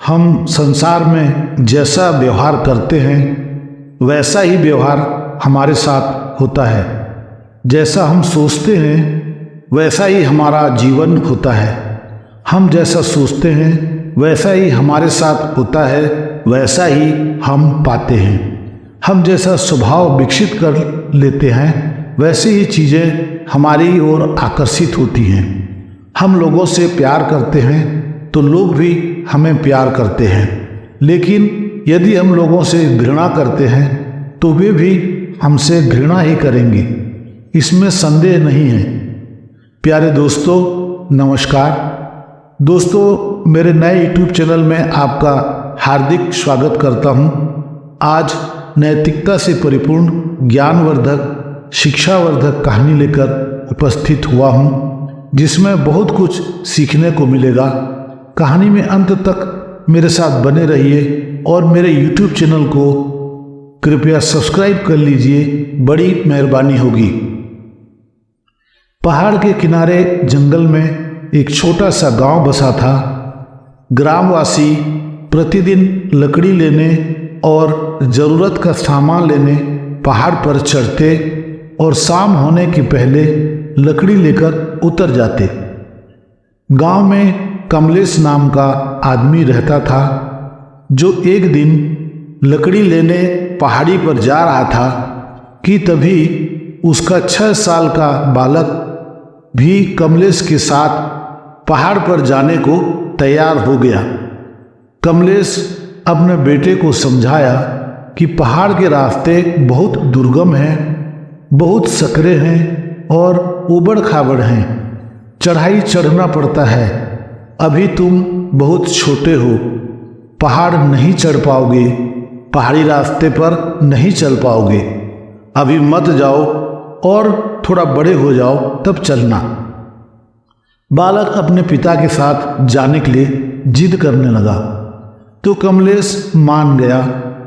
हम संसार में जैसा व्यवहार करते हैं वैसा ही व्यवहार हमारे साथ होता है। जैसा हम सोचते हैं वैसा ही हमारा जीवन होता है। हम जैसा सोचते हैं वैसा ही हमारे साथ होता है, वैसा ही हम पाते हैं। हम जैसा स्वभाव विकसित कर लेते हैं वैसे ही चीज़ें हमारी ओर आकर्षित होती हैं। हम लोगों से प्यार करते हैं तो लोग भी हमें प्यार करते हैं, लेकिन यदि हम लोगों से घृणा करते हैं तो वे भी हमसे घृणा ही करेंगे, इसमें संदेह नहीं है। प्यारे दोस्तों, नमस्कार। दोस्तों, मेरे नए YouTube चैनल में आपका हार्दिक स्वागत करता हूं। आज नैतिकता से परिपूर्ण ज्ञानवर्धक शिक्षावर्धक कहानी लेकर उपस्थित हुआ हूं, जिसमें बहुत कुछ सीखने को मिलेगा। कहानी में अंत तक मेरे साथ बने रहिए और मेरे YouTube चैनल को कृपया सब्सक्राइब कर लीजिए, बड़ी मेहरबानी होगी। पहाड़ के किनारे जंगल में एक छोटा सा गांव बसा था। ग्रामवासी प्रतिदिन लकड़ी लेने और ज़रूरत का सामान लेने पहाड़ पर चढ़ते और शाम होने के पहले लकड़ी लेकर उतर जाते। गांव में कमलेश नाम का आदमी रहता था, जो एक दिन लकड़ी लेने पहाड़ी पर जा रहा था कि तभी उसका 6 साल का बालक भी कमलेश के साथ पहाड़ पर जाने को तैयार हो गया। कमलेश अपने बेटे को समझाया कि पहाड़ के रास्ते बहुत दुर्गम हैं, बहुत सकरे हैं और ऊबड़ खाबड़ हैं। चढ़ाई चढ़ना पड़ता है। अभी तुम बहुत छोटे हो, पहाड़ नहीं चढ़ पाओगे, पहाड़ी रास्ते पर नहीं चल पाओगे। अभी मत जाओ और थोड़ा बड़े हो जाओ तब चलना। बालक अपने पिता के साथ जाने के लिए जिद करने लगा तो कमलेश मान गया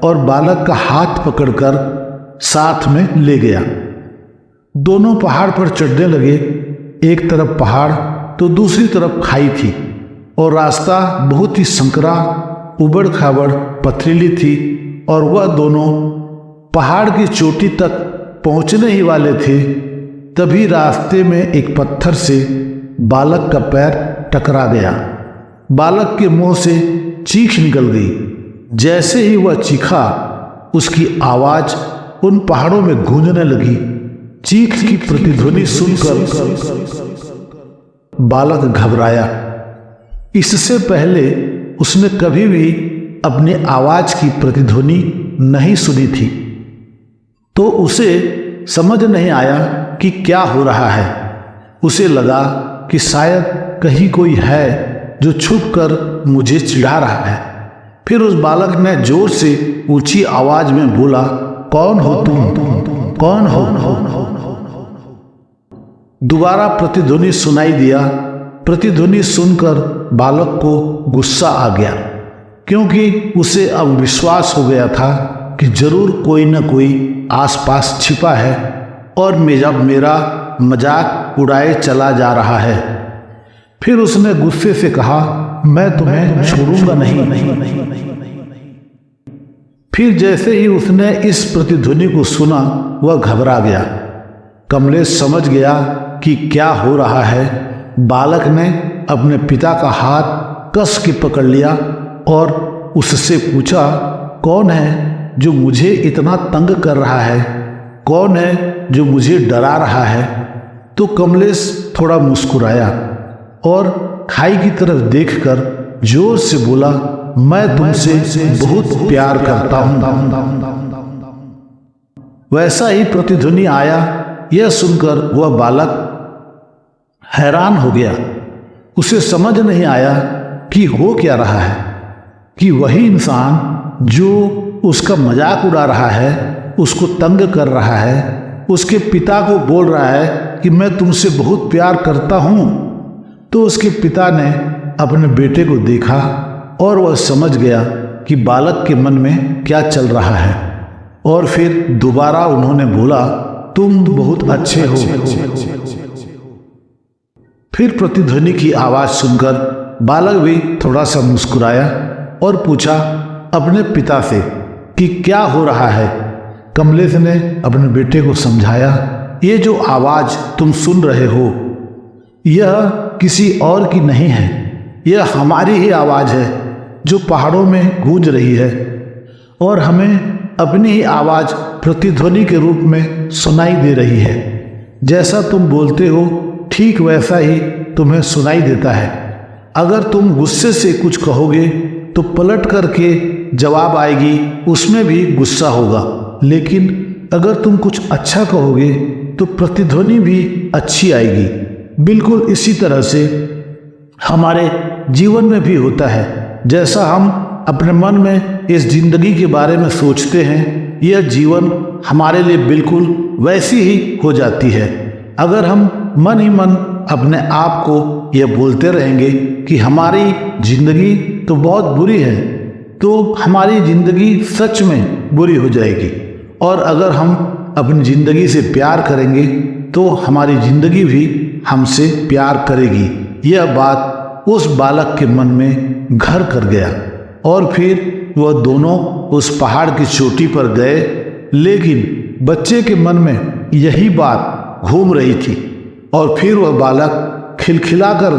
और बालक का हाथ पकड़कर साथ में ले गया। दोनों पहाड़ पर चढ़ने लगे। एक तरफ पहाड़ तो दूसरी तरफ खाई थी और रास्ता बहुत ही संकरा, उबड़ खाबड़, पथरीली थी और वह दोनों पहाड़ की चोटी तक पहुंचने ही वाले थे। तभी रास्ते में एक पत्थर से बालक का पैर टकरा गया। बालक के मुंह से चीख निकल गई। जैसे ही वह चीखा, उसकी आवाज उन पहाड़ों में गूंजने लगी। चीख की प्रतिध्वनि सुनकर बालक घबराया। इससे पहले उसने कभी भी अपनी आवाज की प्रतिध्वनि नहीं सुनी थी, तो उसे समझ नहीं आया कि क्या हो रहा है। उसे लगा कि शायद कहीं कोई है जो छुपकर मुझे चिढ़ा रहा है। फिर उस बालक ने जोर से ऊंची आवाज में बोला, कौन हो तुम? कौन हो? दोबारा प्रतिध्वनि सुनाई दिया। प्रतिध्वनि सुनकर बालक को गुस्सा आ गया, क्योंकि उसे अब विश्वास हो गया था कि जरूर कोई न कोई आसपास छिपा है और मेरा मजाक उड़ाए चला जा रहा है। फिर उसने गुस्से से कहा, मैं तुम्हें छोड़ूंगा नहीं। फिर जैसे ही उसने इस प्रतिध्वनि को सुना, वह घबरा गया। कमलेश समझ गया कि क्या हो रहा है। बालक ने अपने पिता का हाथ कस के पकड़ लिया और उससे पूछा, कौन है जो मुझे इतना तंग कर रहा है? कौन है जो मुझे डरा रहा है? तो कमलेश थोड़ा मुस्कुराया और खाई की तरफ देखकर जोर से बोला, मैं तुमसे बहुत प्यार करता हूं। वैसा ही प्रतिध्वनि आया। यह सुनकर वह बालक हैरान हो गया। उसे समझ नहीं आया कि हो क्या रहा है, कि वही इंसान जो उसका मजाक उड़ा रहा है, उसको तंग कर रहा है, उसके पिता को बोल रहा है कि मैं तुमसे बहुत प्यार करता हूं। तो उसके पिता ने अपने बेटे को देखा और वह समझ गया कि बालक के मन में क्या चल रहा है। और फिर दोबारा उन्होंने बोला, तुम बहुत अच्छे हो। फिर प्रतिध्वनि की आवाज़ सुनकर बालक भी थोड़ा सा मुस्कुराया और पूछा अपने पिता से कि क्या हो रहा है। कमलेश ने अपने बेटे को समझाया, ये जो आवाज़ तुम सुन रहे हो यह किसी और की नहीं है, यह हमारी ही आवाज़ है जो पहाड़ों में गूंज रही है और हमें अपनी ही आवाज़ प्रतिध्वनि के रूप में सुनाई दे रही है। जैसा तुम बोलते हो ठीक वैसा ही तुम्हें सुनाई देता है। अगर तुम गुस्से से कुछ कहोगे तो पलट करके जवाब आएगी, उसमें भी गुस्सा होगा। लेकिन अगर तुम कुछ अच्छा कहोगे तो प्रतिध्वनि भी अच्छी आएगी। बिल्कुल इसी तरह से हमारे जीवन में भी होता है। जैसा हम अपने मन में इस जिंदगी के बारे में सोचते हैं, यह जीवन हमारे लिए बिल्कुल वैसी ही हो जाती है। अगर हम मन ही मन अपने आप को यह बोलते रहेंगे कि हमारी जिंदगी तो बहुत बुरी है, तो हमारी जिंदगी सच में बुरी हो जाएगी। और अगर हम अपनी ज़िंदगी से प्यार करेंगे तो हमारी ज़िंदगी भी हमसे प्यार करेगी। यह बात उस बालक के मन में घर कर गया और फिर वह दोनों उस पहाड़ की चोटी पर गए। लेकिन बच्चे के मन में यही बात घूम रही थी और फिर वह बालक खिलखिलाकर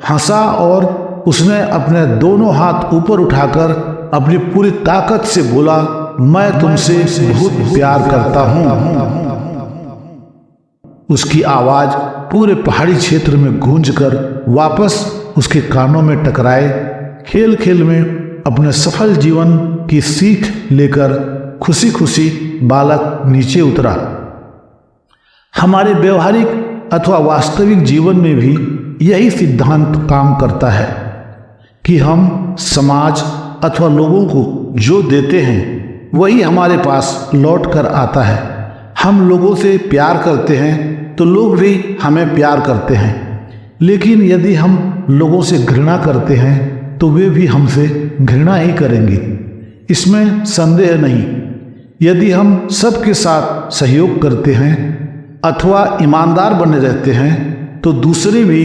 हंसा और उसने अपने दोनों हाथ ऊपर उठाकर अपनी पूरी ताकत से बोला, मैं तुमसे बहुत प्यार करता हूँ। उसकी आवाज़ पूरे पहाड़ी क्षेत्र में गूंजकर वापस उसके कानों में टकराए। खेल खेल में अपने सफल जीवन की सीख लेकर खुशी खुशी बालक नीचे उतरा। हमारे व्यवहारिक अथवा वास्तविक जीवन में भी यही सिद्धांत काम करता है कि हम समाज अथवा लोगों को जो देते हैं वही हमारे पास लौट कर आता है। हम लोगों से प्यार करते हैं तो लोग भी हमें प्यार करते हैं। लेकिन यदि हम लोगों से घृणा करते हैं तो वे भी हमसे घृणा ही करेंगे, इसमें संदेह नहीं। यदि हम सबके साथ सहयोग करते हैं अथवा ईमानदार बने रहते हैं तो दूसरे भी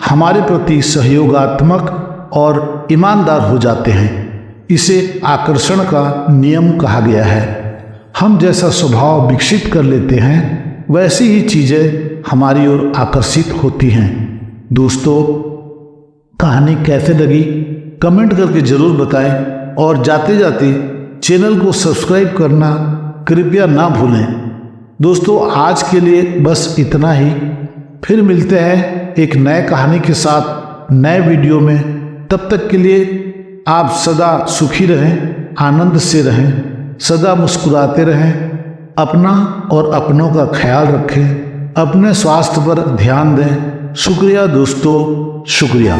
हमारे प्रति सहयोगात्मक और ईमानदार हो जाते हैं। इसे आकर्षण का नियम कहा गया है। हम जैसा स्वभाव विकसित कर लेते हैं वैसी ही चीज़ें हमारी ओर आकर्षित होती हैं। दोस्तों, कहानी कैसे लगी कमेंट करके ज़रूर बताएं और जाते जाते चैनल को सब्सक्राइब करना कृपया ना भूलें। दोस्तों, आज के लिए बस इतना ही। फिर मिलते हैं एक नए कहानी के साथ नए वीडियो में। तब तक के लिए आप सदा सुखी रहें, आनंद से रहें, सदा मुस्कुराते रहें, अपना और अपनों का ख्याल रखें, अपने स्वास्थ्य पर ध्यान दें। शुक्रिया दोस्तों, शुक्रिया।